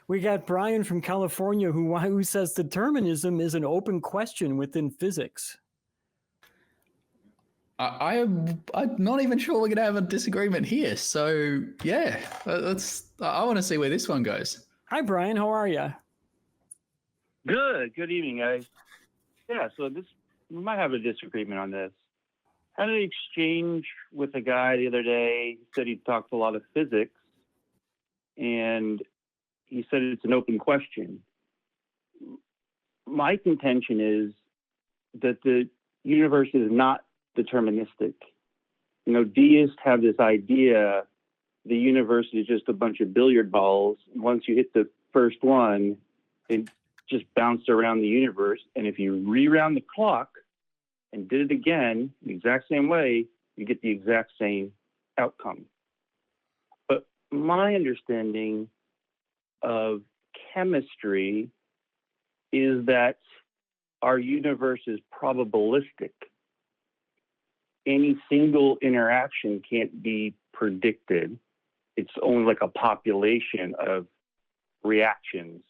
We got Brian from California who says determinism is an open question within physics. I'm not even sure we're going to have a disagreement here. So, yeah, I want to see where this one goes. Hi, Brian. How are you? Good evening, guys. Yeah, so we might have a disagreement on this. I had an exchange with a guy the other day. He said he talked a lot of physics, and he said it's an open question. My contention is that the universe is not deterministic. You know, deists have this idea the universe is just a bunch of billiard balls. Once you hit the first one, it just bounced around the universe. And if you rewound the clock and did it again the exact same way, you get the exact same outcome. But my understanding of chemistry is that our universe is probabilistic. Any single interaction can't be predicted. It's only like a population of reactions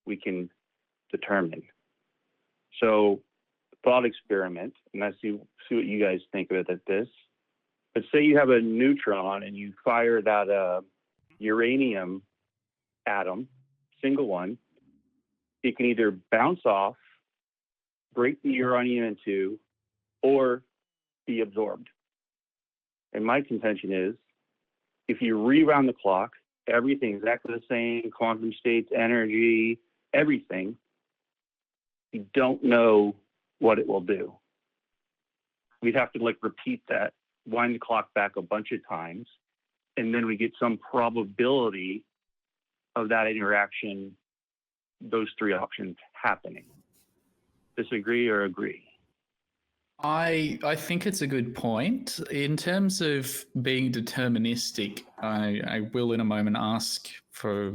we can determine. So, thought experiment, and let's see what you guys think of it at this. But say you have a neutron and you fire that uranium atom, single one, it can either bounce off, break the uranium in two, or be absorbed. And my contention is, if you rewound the clock, everything exactly the same, quantum states, energy, everything, you don't know what it will do. We'd have to repeat that, wind the clock back a bunch of times, and then we get some probability of that interaction, those three options happening. Disagree or agree? I think it's a good point. In terms of being deterministic, I will in a moment ask for,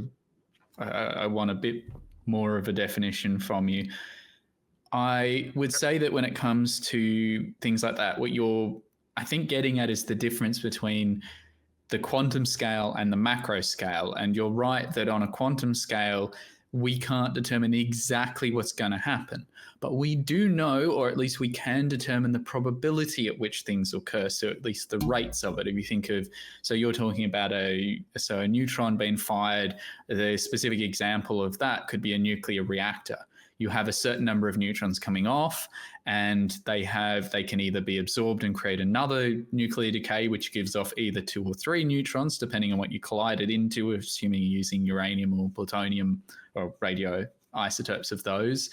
I want a bit more of a definition from you. I would say that when it comes to things like that, what you're, I think, getting at is the difference between the quantum scale and the macro scale. And you're right that on a quantum scale, we can't determine exactly what's going to happen. But we do know, or at least we can determine the probability at which things occur. So at least the rates of it. If you think of, so you're talking about a neutron being fired, the specific example of that could be a nuclear reactor. You have a certain number of neutrons coming off, and they can either be absorbed and create another nuclear decay, which gives off either 2 or 3 neutrons, depending on what you collide it into, assuming you're using uranium or plutonium or radioisotopes of those.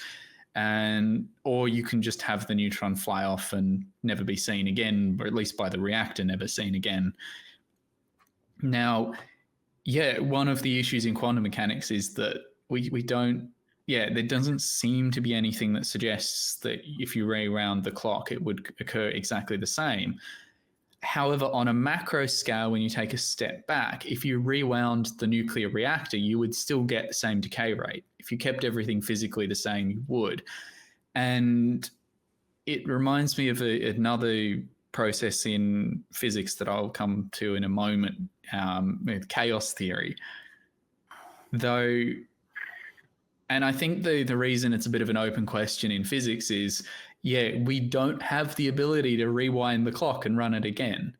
Or you can just have the neutron fly off and never be seen again, or at least by the reactor, never seen again. Now, yeah, one of the issues in quantum mechanics is that we don't, there doesn't seem to be anything that suggests that if you rewound the clock, it would occur exactly the same. However, on a macro scale, when you take a step back, if you rewound the nuclear reactor, you would still get the same decay rate. If you kept everything physically the same, you would. And it reminds me of another process in physics that I'll come to in a moment, with chaos theory. And I think the reason it's a bit of an open question in physics is, we don't have the ability to rewind the clock and run it again.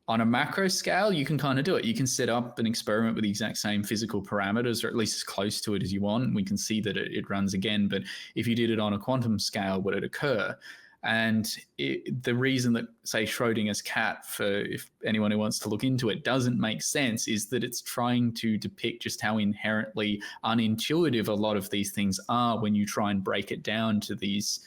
On a macro scale, you can kind of do it. You can set up an experiment with the exact same physical parameters, or at least as close to it as you want. We can see that it runs again. But if you did it on a quantum scale, would it occur? And the reason that, say, Schrodinger's cat, for if anyone who wants to look into it, doesn't make sense is that it's trying to depict just how inherently unintuitive a lot of these things are when you try and break it down to these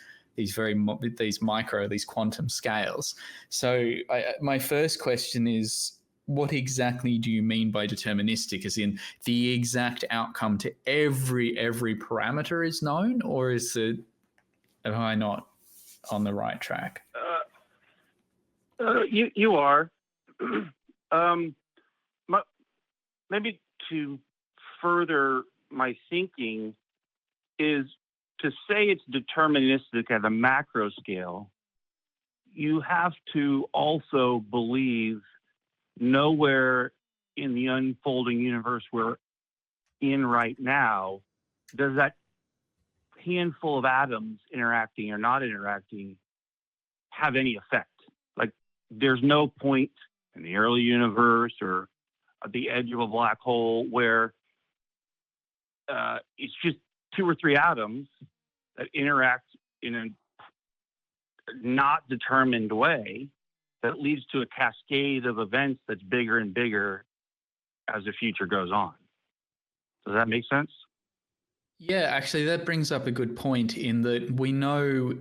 quantum scales. So my first question is, what exactly do you mean by deterministic? As in the exact outcome to every parameter is known, or am I not on the right track? You are. Maybe to further my thinking is to say it's deterministic at a macro scale, you have to also believe nowhere in the unfolding universe where in right now, does that handful of atoms interacting or not interacting have any effect? Like, there's no point in the early universe or at the edge of a black hole where it's just 2 or 3 atoms that interact in a not determined way that leads to a cascade of events that's bigger and bigger as the future goes on. Does that make sense? Yeah, actually, that brings up a good point in that we know,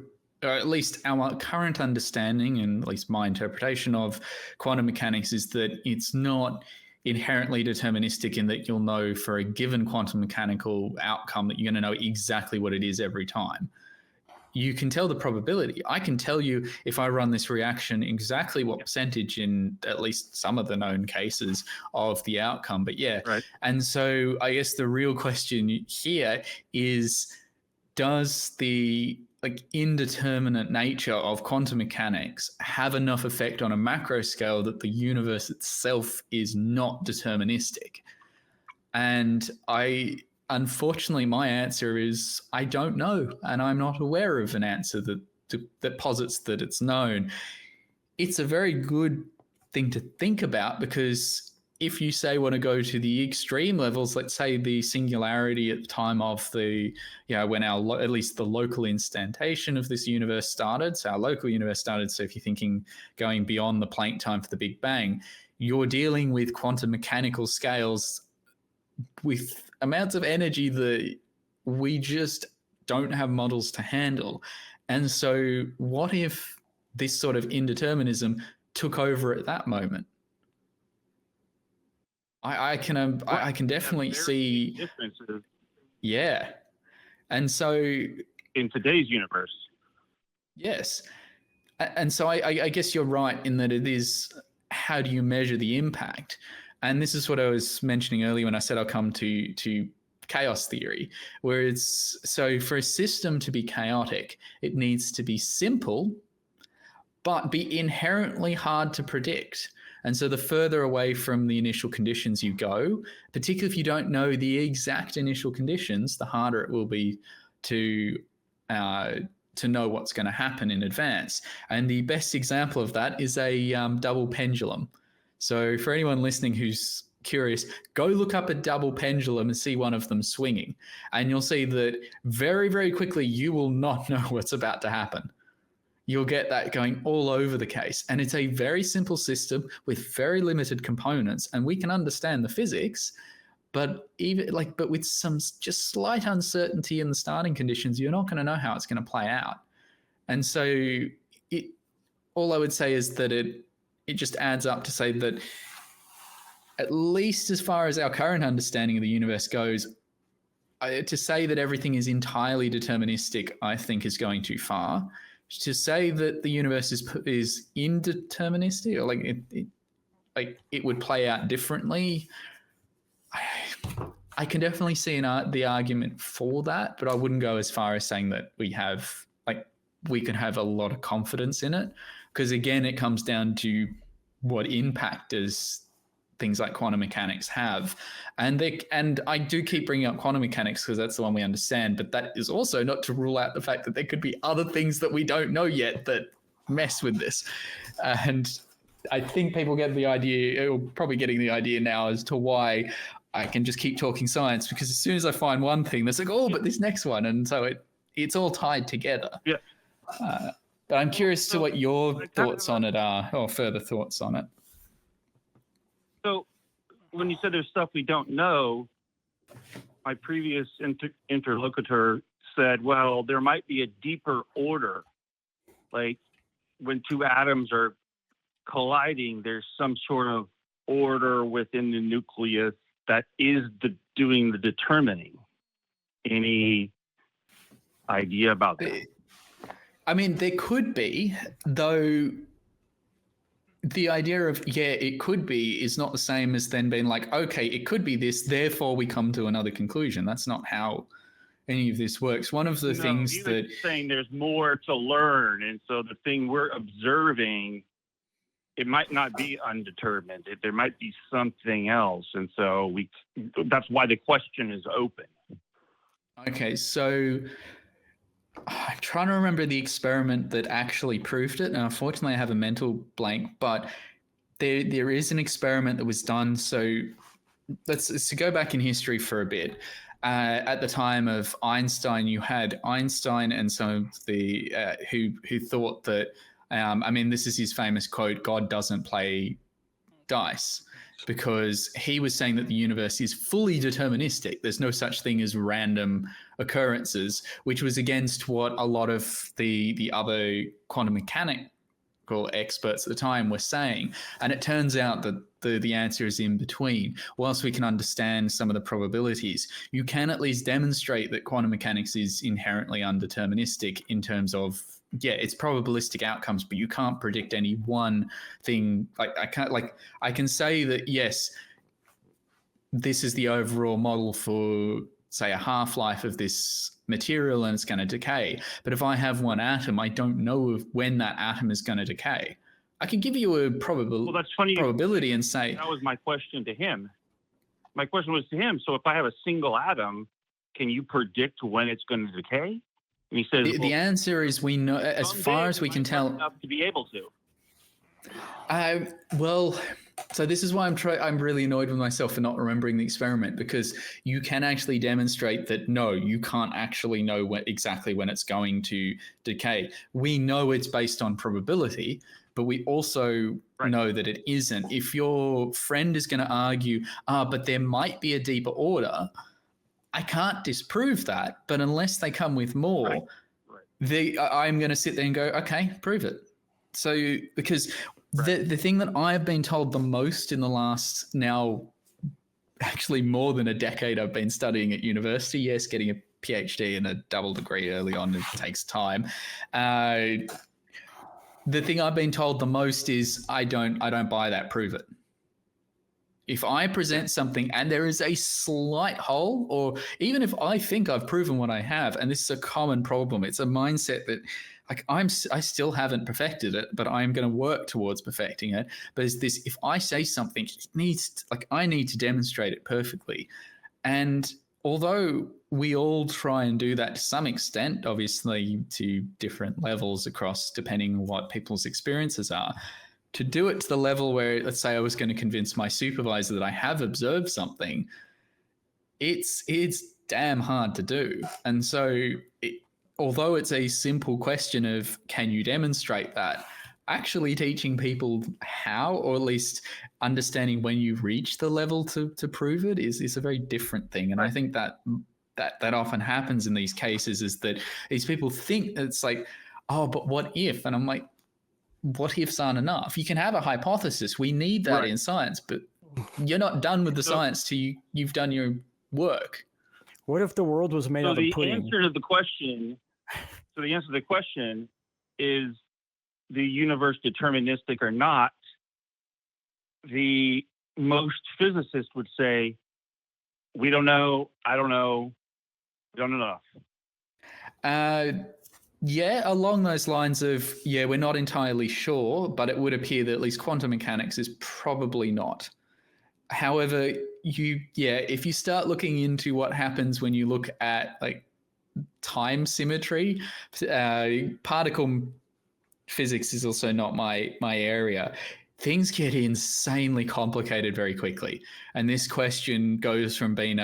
or at least our current understanding, and at least my interpretation of quantum mechanics, is that it's not inherently deterministic in that you'll know for a given quantum mechanical outcome that you're going to know exactly what it is every time. You can tell the probability. I can tell you if I run this reaction exactly what percentage in at least some of the known cases of the outcome. But yeah. Right. And so I guess the real question here is, does the indeterminate nature of quantum mechanics have enough effect on a macro scale that the universe itself is not deterministic? And unfortunately, my answer is I don't know, and I'm not aware of an answer that posits that it's known. It's a very good thing to think about, because if you say want to go to the extreme levels, let's say the singularity at the time of the, when at least the local instantation of this universe started. So our local universe started. So if you're thinking going beyond the Planck time for the Big Bang, you're dealing with quantum mechanical scales with amounts of energy that we just don't have models to handle. And so what if this sort of indeterminism took over at that moment? I can definitely see differences. Yeah. And so in today's universe. Yes. And so I guess you're right in that it is, how do you measure the impact? And this is what I was mentioning earlier when I said I'll come to chaos theory, where it's, so for a system to be chaotic, it needs to be simple, but be inherently hard to predict. And so the further away from the initial conditions you go, particularly if you don't know the exact initial conditions, the harder it will be to know what's going to happen in advance. And the best example of that is a double pendulum. So for anyone listening who's curious, go look up a double pendulum and see one of them swinging. And you'll see that very, very quickly you will not know what's about to happen. You'll get that going all over the case. And it's a very simple system with very limited components, and we can understand the physics, but but with some just slight uncertainty in the starting conditions, you're not going to know how it's going to play out. And so all I would say is that it just adds up to say that, at least as far as our current understanding of the universe goes, to say that everything is entirely deterministic, I think is going too far. To say that the universe is indeterministic, or it would play out differently, I can definitely see the argument for that, but I wouldn't go as far as saying that we can have a lot of confidence in it, because again, it comes down to what impact does things like quantum mechanics have. And I do keep bringing up quantum mechanics because that's the one we understand, but that is also not to rule out the fact that there could be other things that we don't know yet that mess with this. And I think people get the idea, or probably getting the idea now, as to why I can just keep talking science, because as soon as I find one thing, there's like, oh, but this next one. And so it's all tied together. Yeah. But I'm curious to what your thoughts on it are, or further thoughts on it. So when you said there's stuff we don't know, my previous interlocutor said, well, there might be a deeper order. Like when 2 atoms are colliding, there's some sort of order within the nucleus that is doing the determining. Any idea about that? I mean, there could be, though. The idea of, it could be, is not the same as then being like, okay, it could be this, therefore we come to another conclusion. That's not how any of this works. One of the things that... saying there's more to learn, and so the thing we're observing it might not be undetermined. There might be something else, and so that's why the question is open. Okay, so I'm trying to remember the experiment that actually proved it. Now, unfortunately, I have a mental blank, but there is an experiment that was done. So let's go back in history for a bit. At the time of Einstein, you had Einstein and some of the who thought that. I mean, this is his famous quote: "God doesn't play dice," because he was saying that the universe is fully deterministic. There's no such thing as random occurrences, which was against what a lot of the other quantum mechanical experts at the time were saying. And it turns out that the answer is in between. Whilst we can understand some of the probabilities, you can at least demonstrate that quantum mechanics is inherently undeterministic in terms of, yeah, it's probabilistic outcomes, but you can't predict any one thing. I can say that, yes, this is the overall model for, say, a half-life of this material and it's going to decay. But if I have one atom, I don't know when that atom is going to decay. I can give you a probability and say... That was my question to him. My question was to him, so if I have a single atom, can you predict when it's going to decay? And he says... The answer is we know, as far as we can tell... Enough to be able to. Well, so this is why I'm really annoyed with myself for not remembering the experiment, because you can actually demonstrate that, no, you can't actually know exactly when it's going to decay. We know it's based on probability, but we also know that it isn't. If your friend is going to argue, but there might be a deeper order, I can't disprove that. But unless they come with more, I'm going to sit there and go, okay, prove it. So because the thing that I've been told the most in the last now actually more than a decade I've been studying at university, yes, getting a PhD and a double degree early on, it takes time. The thing I've been told the most is I don't buy that, prove it. If I present something and there is a slight hole, or even if I think I've proven what I have, and this is a common problem, it's a mindset that I still haven't perfected it, but I'm going to work towards perfecting it. But is this, if I say something, I need to demonstrate it perfectly. And although we all try and do that to some extent, obviously to different levels across, depending on what people's experiences are, to do it to the level where, let's say I was going to convince my supervisor that I have observed something, it's damn hard to do. And so although it's a simple question of can you demonstrate that, actually teaching people how, or at least understanding when you reach the level to prove it is a very different thing. And I think that often happens in these cases, is that these people think it's like, oh, but what if? And I'm like, what ifs aren't enough. You can have a hypothesis. We need that in science, but you're not done with the science till you've done your work. What if the world was made out of pudding? The answer to the question is the universe deterministic or not? The most physicists would say, we don't know, I don't know, we don't know enough. Yeah, along those lines of, yeah, we're not entirely sure, but it would appear that at least quantum mechanics is probably not. However, if you start looking into what happens when you look at like time symmetry, particle physics is also not my area. Things get insanely complicated very quickly. And this question goes from being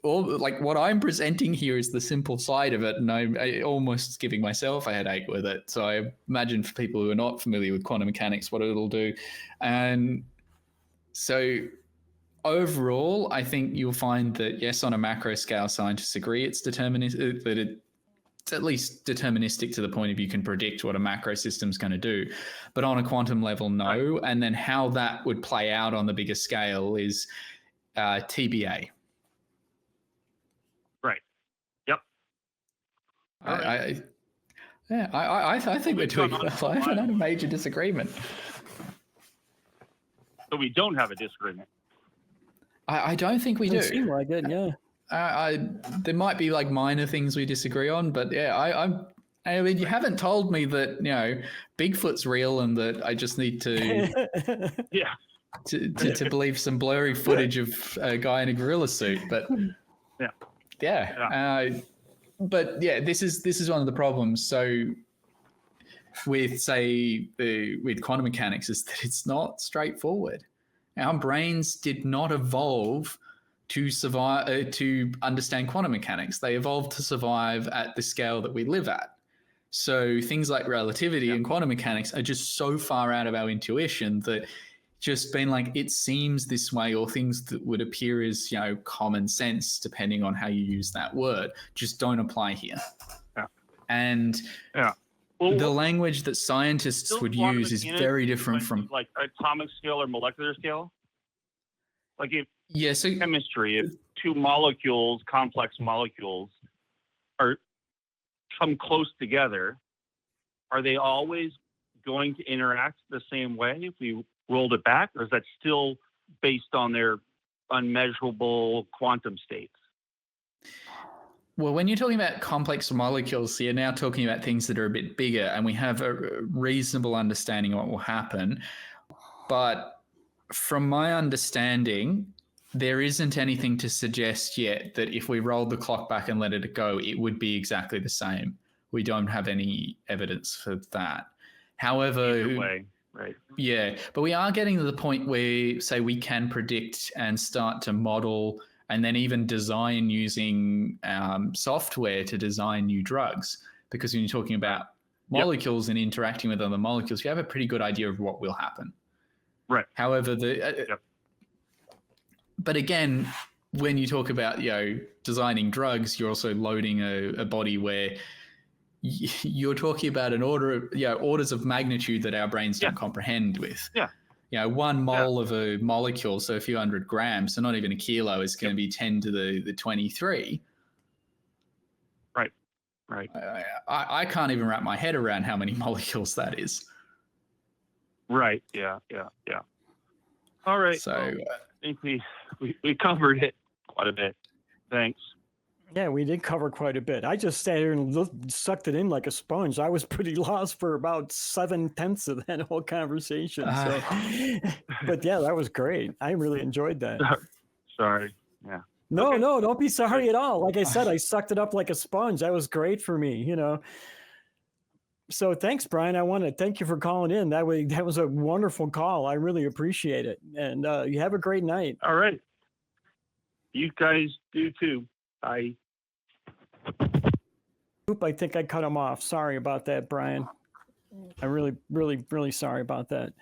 what I'm presenting here is the simple side of it, and I'm almost giving myself a headache with it. So I imagine for people who are not familiar with quantum mechanics, what it'll do. And so overall, I think you'll find that, yes, on a macro scale, scientists agree it's deterministic, that it's at least deterministic to the point of you can predict what a macro system's going to do. But on a quantum level, no. And then how that would play out on the bigger scale is TBA. Right. Yep. I think we're doing well. I haven't had a major disagreement. So we don't have a disagreement. I don't think we do. Doesn't seem like it, yeah. There might be like minor things we disagree on, but yeah, I mean, you haven't told me that, Bigfoot's real and that I just need to Yeah. to believe some blurry footage of a guy in a gorilla suit. But but this is one of the problems. So with with quantum mechanics is that it's not straightforward. Our brains did not evolve to survive to understand quantum mechanics. They evolved to survive at the scale that we live at. So things like relativity and quantum mechanics are just so far out of our intuition that just being like, it seems this way, or things that would appear as, common sense, depending on how you use that word, just don't apply here. Yeah. And the language that scientists would use is very different from like atomic scale or molecular scale. Like if chemistry, if two molecules, complex molecules, come close together, are they always going to interact the same way if we rolled it back, or is that still based on their unmeasurable quantum states? Well, when you're talking about complex molecules, you're now talking about things that are a bit bigger, and we have a reasonable understanding of what will happen. But from my understanding, there isn't anything to suggest yet that if we rolled the clock back and let it go, it would be exactly the same. We don't have any evidence for that. However, either way, right? Yeah, but we are getting to the point where, say, we can predict and start to model and then even design using software to design new drugs. Because when you're talking about molecules and interacting with other molecules, you have a pretty good idea of what will happen. Right. However, but again, when you talk about designing drugs, you're also loading a body where you're talking about an orders of magnitude that our brains don't comprehend with. Yeah. 1 mole of a molecule, so a few hundred grams, so not even a kilo, is going to be 10 to the 23. Right. I can't even wrap my head around how many molecules that is. Right. Yeah. All right. So I think we covered it quite a bit. Thanks. Yeah, we did cover quite a bit. I just sat here and sucked it in like a sponge. I was pretty lost for about 7/10 of that whole conversation. So, but yeah, that was great. I really enjoyed that. Sorry. Yeah. No, don't be sorry at all. Like I said, I sucked it up like a sponge. That was great for me, So thanks, Brian. I want to thank you for calling in. That was a wonderful call. I really appreciate it. And you have a great night. All right. You guys do too. I think I cut him off. Sorry about that, Brian. I'm really, really, really sorry about that.